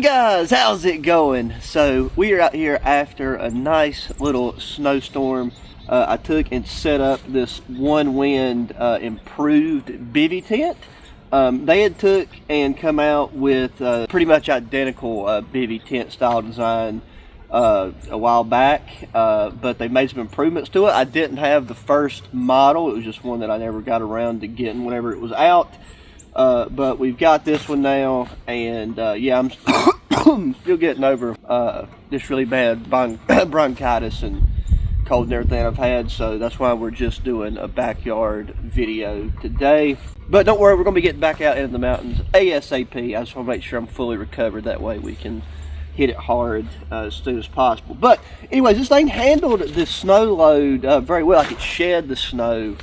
Hi guys, how's it going? So we are out here after a nice little snowstorm. I took and set up this ONEWIND improved bivy tent. They had took and come out with pretty much identical bivy tent style design a while back, but they made some improvements to it. I didn't have the first model. It was just one that I never got around to getting whenever it was out. But we've got this one now, and yeah, I'm still getting over this really bad bronchitis and cold and everything I've had, so that's why we're just doing a backyard video today. But don't worry, we're going to be getting back out into the mountains ASAP. I just want to make sure I'm fully recovered, that way we can hit it hard as soon as possible. But anyways, this thing handled the snow load very well. Like, it shed the snow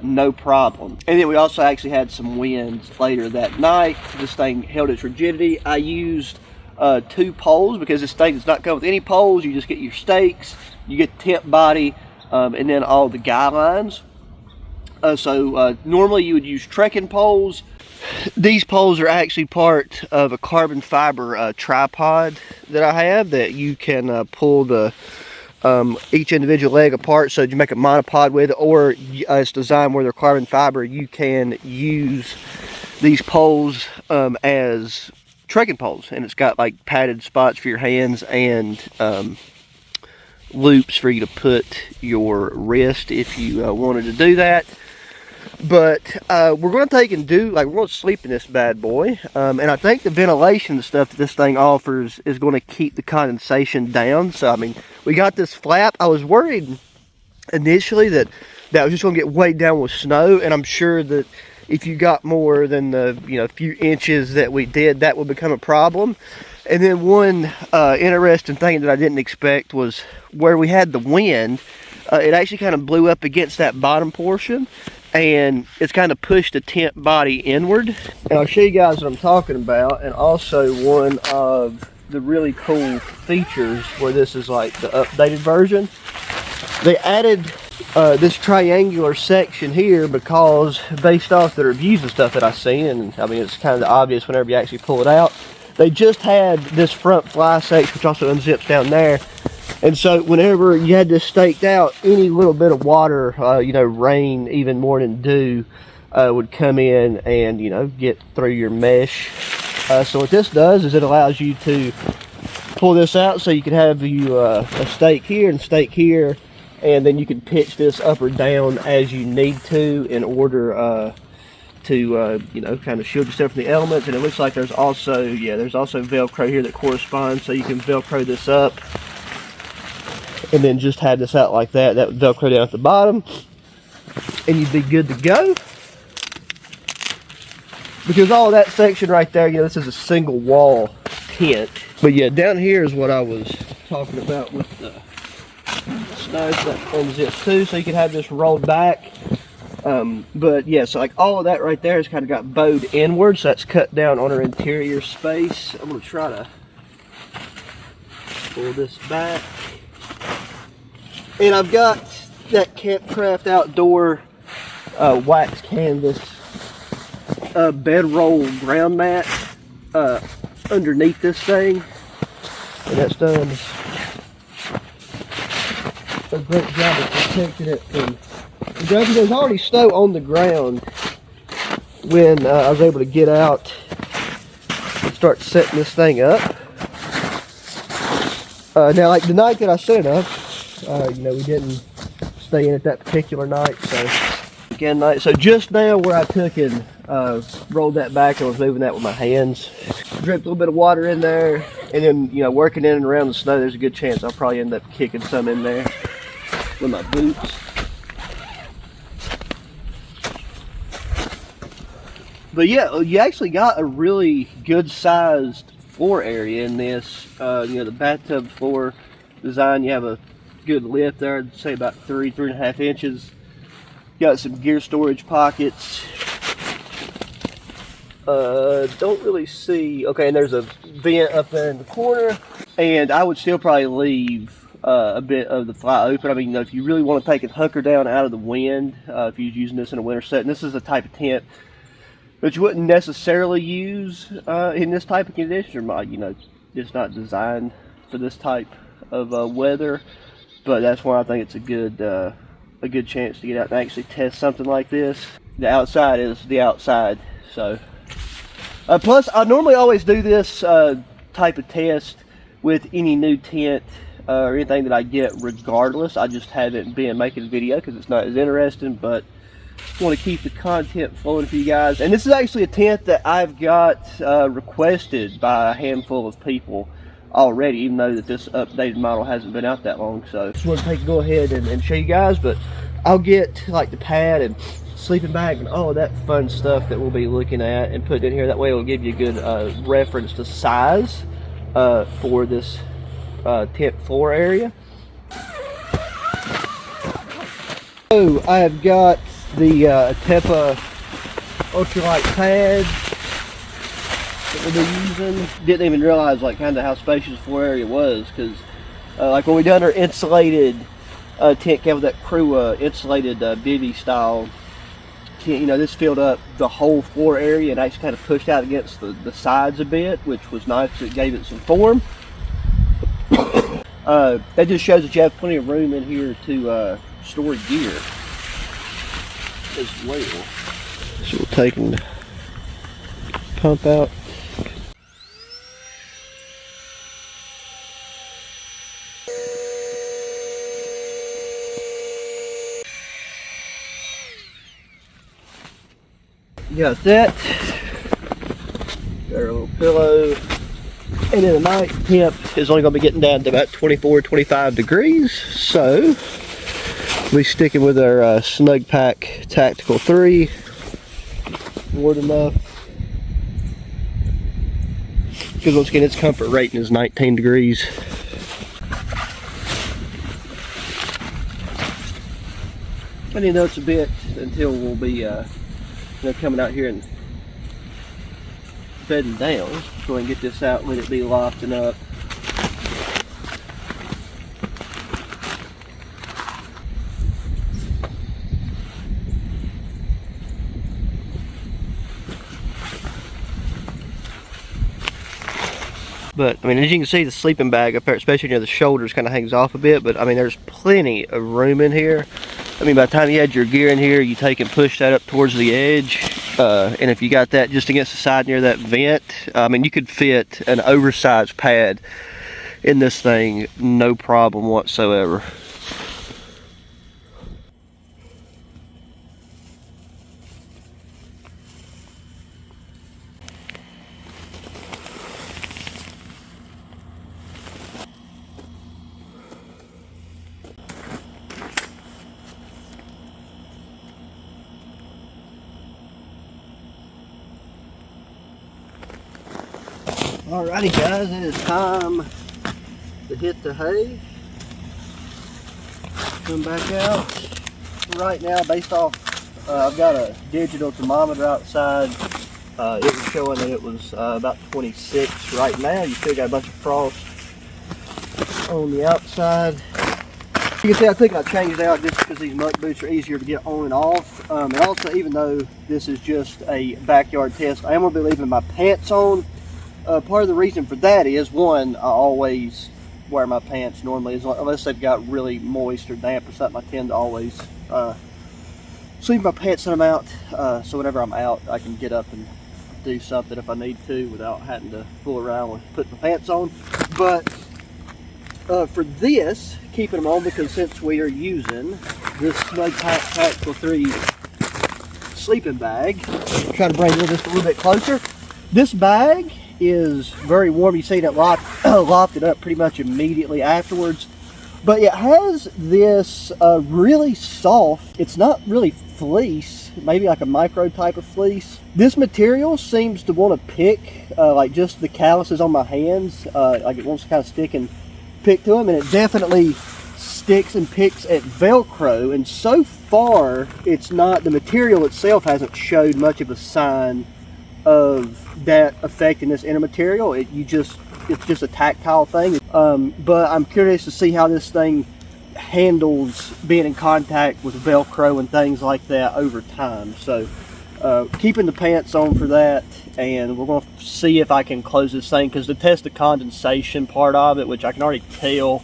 no problem. And then we also actually had some winds later that night. This thing held its rigidity. I used 2 poles because this thing does not come with any poles. You just get your stakes, you get the tent body, and then all the guy lines. So normally you would use trekking poles. These poles are actually part of a carbon fiber tripod that I have that you can pull the each individual leg apart, so you make a monopod with it, or it's designed where they're carbon fiber. You can use these poles as trekking poles, and it's got like padded spots for your hands and loops for you to put your wrist if you wanted to do that. But we're going to take and we're going to sleep in this bad boy, and I think the ventilation stuff that this thing offers is going to keep the condensation down. So I mean, we got this flap. I was worried initially that was just going to get weighed down with snow, and I'm sure that if you got more than the few inches that we did, that would become a problem. And then one interesting thing that I didn't expect was where we had the wind, it actually kind of blew up against that bottom portion, and it's kind of pushed the tent body inward. And I'll show you guys what I'm talking about. And also, one of the really cool features where this is like the updated version, they added this triangular section here because based off the reviews and stuff that I've seen, and I mean it's kind of obvious whenever you actually pull it out, they just had this front fly section which also unzips down there. And so whenever you had this staked out, any little bit of water, rain, even more than dew, would come in and, get through your mesh. So what this does is it allows you to pull this out so you can have a stake here and stake here, and then you can pitch this up or down as you need to in order to kind of shield yourself from the elements. And it looks like there's also Velcro here that corresponds, so you can Velcro this up and then just have this out like that. That would Velcro down at the bottom, and you'd be good to go. Because all of that section right there, this is a single wall tent. But yeah, down here is what I was talking about with the snow. That unzips too, so you can have this rolled back. But yeah, so like all of that right there has kind of got bowed inward, so that's cut down on our interior space. I'm going to try to pull this back. And I've got that Campcraft Outdoor wax canvas bedroll ground mat underneath this thing, and that's done a great job of protecting it from the gravity. There's already snow on the ground when I was able to get out and start setting this thing up. Now, like the night that I set it up, we didn't stay in it that particular night, so just now where I took and rolled that back, I was moving that with my hands. Dripped a little bit of water in there, and then working in and around the snow, there's a good chance I'll probably end up kicking some in there with my boots. But yeah, you actually got a really good sized floor area in this. The bathtub floor design, you have a good lift there. I'd say about 3.5 inches. Got some gear storage pockets. Don't really see. Okay, and there's a vent up there in the corner. And I would still probably leave a bit of the fly open. I mean, if you really want to take it hunker down out of the wind, if you're using this in a winter setting, this is the type of tent which you wouldn't necessarily use in this type of condition. You know, it's not designed for this type of weather, but that's why I think it's a good chance to get out and actually test something like this. The outside is the outside, so plus I normally always do this type of test with any new tent or anything that I get regardless. I just haven't been making a video because it's not as interesting, but want to keep the content flowing for you guys. And this is actually a tent that I've got requested by a handful of people already, even though that this updated model hasn't been out that long. So just want to go ahead and show you guys, but I'll get like the pad and sleeping bag and all of that fun stuff that we'll be looking at and put in here. That way it'll give you a good reference to size for this tent floor area. So I have got the Tepa ultralight pad that we'll be using. Didn't even realize like kind of how spacious the floor area was, because like when we done our insulated tent camp with that crew insulated bivy style tent, you know, this filled up the whole floor area and actually kind of pushed out against the sides a bit, which was nice. It gave it some form. That just shows that you have plenty of room in here to store gear as well. So we're taking the pump out. Got that. Got our little pillow. And in the night, temp is only going to be getting down to about 24, 25 degrees. So we're sticking with our Snug Pack Tactical 3. Warm enough. Because once again, its comfort rating is 19 degrees. I need to notice a bit until we'll be coming out here and bedding down. Let's go ahead and get this out and let it be lofting up. But I mean, as you can see, the sleeping bag up there, especially near the shoulders, kind of hangs off a bit. But I mean, there's plenty of room in here. I mean, by the time you had your gear in here, you take and push that up towards the edge. And if you got that just against the side near that vent, I mean, you could fit an oversized pad in this thing, no problem whatsoever. Alrighty guys, it is time to hit the hay. Come back out. Right now, based off, I've got a digital thermometer outside. It was showing that it was about 26 right now. You still got a bunch of frost on the outside. You can see I think I changed out just because these muck boots are easier to get on and off. And also, even though this is just a backyard test, I am going to be leaving my pants on. Part of the reason for that is, one, I always wear my pants normally, unless they've got really moist or damp or something. I tend to always leave my pants in them out, so whenever I'm out, I can get up and do something if I need to without having to fool around with putting my pants on. But for this, keeping them on, because since we are using this Snug Pack Tactical 3 sleeping bag, I'll try to bring this just a little bit closer. This bag is very warm. You see that locked it up pretty much immediately afterwards. But it has this really soft, it's not really fleece, maybe like a micro type of fleece. This material seems to want to pick like just the calluses on my hands, like it wants to kind of stick and pick to them, and it definitely sticks and picks at Velcro. And so far, it's not, the material itself hasn't showed much of a sign of that affecting this inner material. It's just a tactile thing. But I'm curious to see how this thing handles being in contact with Velcro and things like that over time. So keeping the pants on for that, and we're going to see if I can close this thing, because to test the condensation part of it, which I can already tell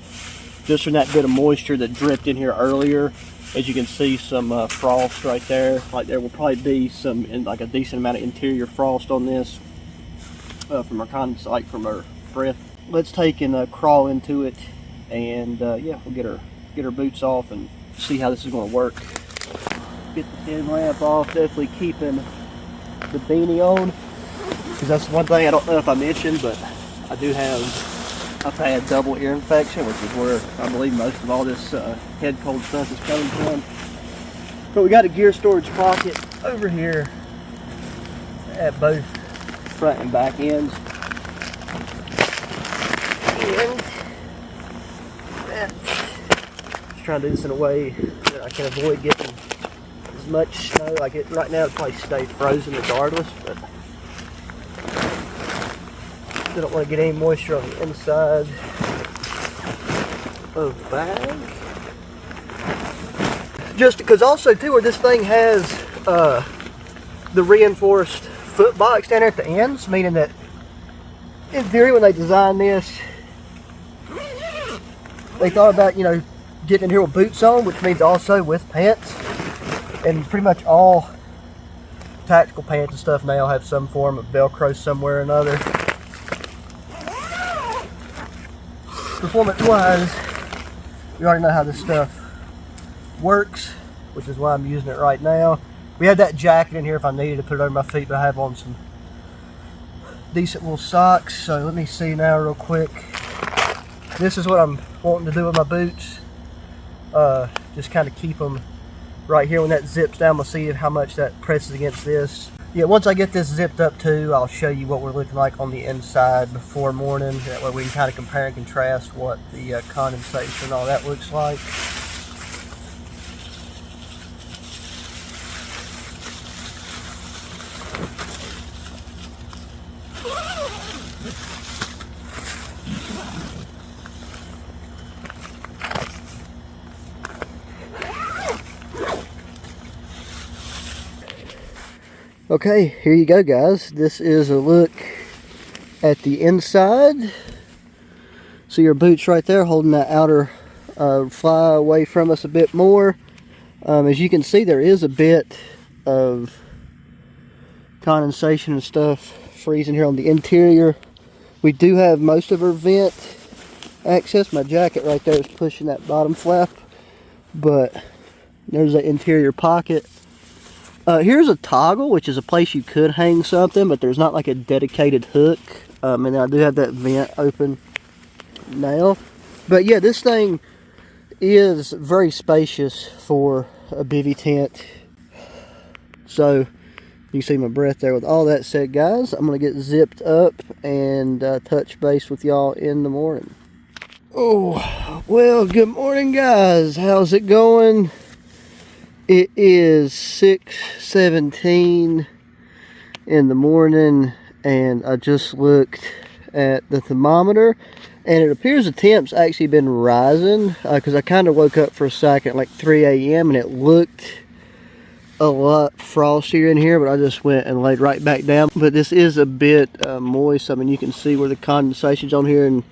just from that bit of moisture that dripped in here earlier. As you can see, some frost right there. Like, there will probably be some, like, a decent amount of interior frost on this from our condensate, from our breath. Let's take and crawl into it, and yeah, we'll get our boots off and see how this is going to work. Get the headlamp off, definitely keeping the beanie on, because that's one thing I don't know if I mentioned, but I've had double ear infection, which is where I believe most of all this head cold stuff is coming from. But we got a gear storage pocket over here at both front and back ends. And just trying to do this in a way that I can avoid getting as much snow. Like, right now it'll probably stay frozen regardless, but I don't want to get any moisture on the inside of the bag. Just because also too, where this thing has the reinforced foot box down there at the ends, meaning that in theory when they designed this, they thought about, you know, getting in here with boots on, which means also with pants. And pretty much all tactical pants and stuff now have some form of Velcro somewhere or another. Performance wise, we already know how this stuff works, which is why I'm using it right now. We had that jacket in here if I needed to put it over my feet, but I have on some decent little socks. So let me see now real quick. This is what I'm wanting to do with my boots. Just kind of keep them right here. When that zips down, we'll see how much that presses against this. Yeah, once I get this zipped up too, I'll show you what we're looking like on the inside before morning. That way we can kind of compare and contrast what the condensation and all that looks like. Okay, here you go, guys. This is a look at the inside. See your boots right there holding that outer fly away from us a bit more. As you can see, there is a bit of condensation and stuff freezing here on the interior. We do have most of our vent access. My jacket right there is pushing that bottom flap, but there's that interior pocket. Here's a toggle, which is a place you could hang something, but there's not like a dedicated hook. And then I do have that vent open now. But yeah, this thing is very spacious for a bivy tent. So you can see my breath there. With all that said, guys, I'm going to get zipped up and touch base with y'all in the morning. Oh, well, good morning, guys. How's it going? It is 6:17 in the morning, and I just looked at the thermometer, and it appears the temp's actually been rising, because I kind of woke up for a second like 3 a.m. and it looked a lot frostier in here, but I just went and laid right back down. But this is a bit moist. I mean, you can see where the condensation's on here, and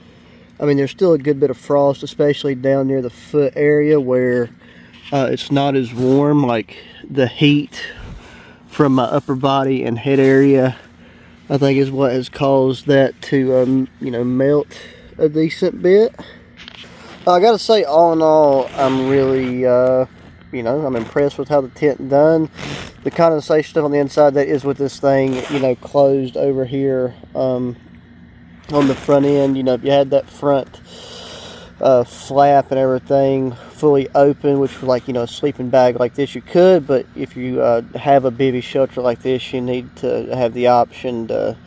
I mean, there's still a good bit of frost, especially down near the foot area where it's not as warm. Like, the heat from my upper body and head area, I think, is what has caused that to you know, melt a decent bit. I gotta say, all in all, I'm really you know, I'm impressed with how the tent done. The condensation stuff on the inside, that is with this thing, you know, closed over here on the front end. You know, if you had that front flap and everything fully open, which was like, you know, a sleeping bag like this, you could. But if you have a bivy shelter like this, you need to have the option to,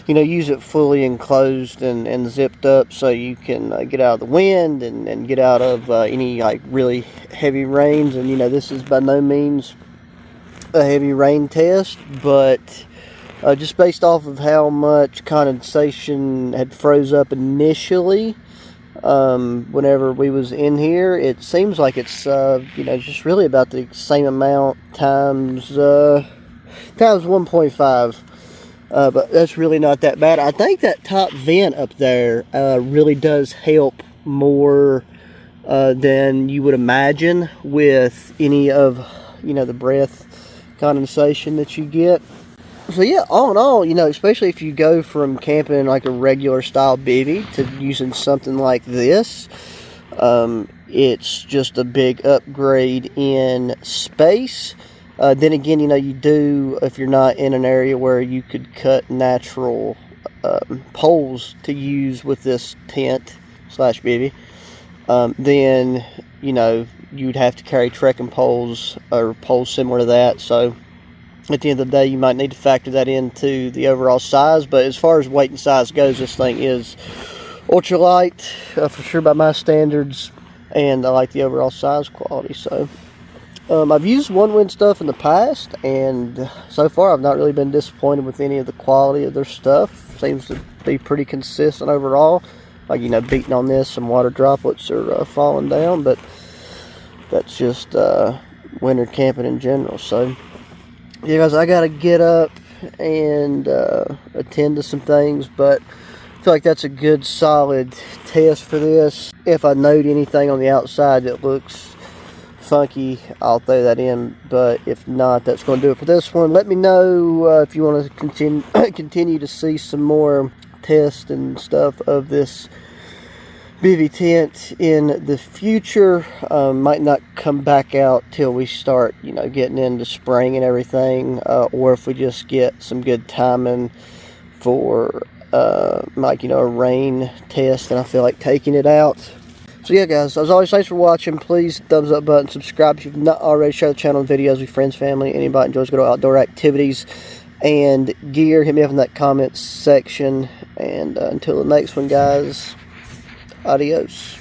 you know, use it fully enclosed and zipped up, so you can get out of the wind and get out of any like really heavy rains. And you know, this is by no means a heavy rain test, but just based off of how much condensation had froze up initially, whenever we was in here, it seems like it's you know, just really about the same amount times times 1.5. But that's really not that bad. I think that top vent up there really does help more than you would imagine with any of, you know, the breath condensation that you get. So yeah, all in all, you know, especially if you go from camping in like a regular style bivy to using something like this, it's just a big upgrade in space. Then again, you know, you do, if you're not in an area where you could cut natural poles to use with this tent slash bivy, then, you know, you'd have to carry trekking poles or poles similar to that. So at the end of the day, you might need to factor that into the overall size. But as far as weight and size goes, this thing is ultralight for sure by my standards, and I like the overall size quality. So I've used ONEWIND stuff in the past, and so far I've not really been disappointed with any of the quality of their stuff. Seems to be pretty consistent overall. Like, you know, beating on this, some water droplets are falling down, but that's just winter camping in general. So yeah, guys, I gotta get up and attend to some things, but I feel like that's a good solid test for this. If I note anything on the outside that looks funky, I'll throw that in, but if not, that's going to do it for this one. Let me know if you want to continue to see some more tests and stuff of this bivy tent in the future. Might not come back out till we start, you know, getting into spring and everything, or if we just get some good timing for like, you know, a rain test and I feel like taking it out. So yeah, guys, as always, thanks for watching. Please thumbs up button, subscribe if you've not already. Share the channel and videos with friends, family, anybody enjoys good outdoor activities and gear. Hit me up in that comments section, and until the next one, guys, adios.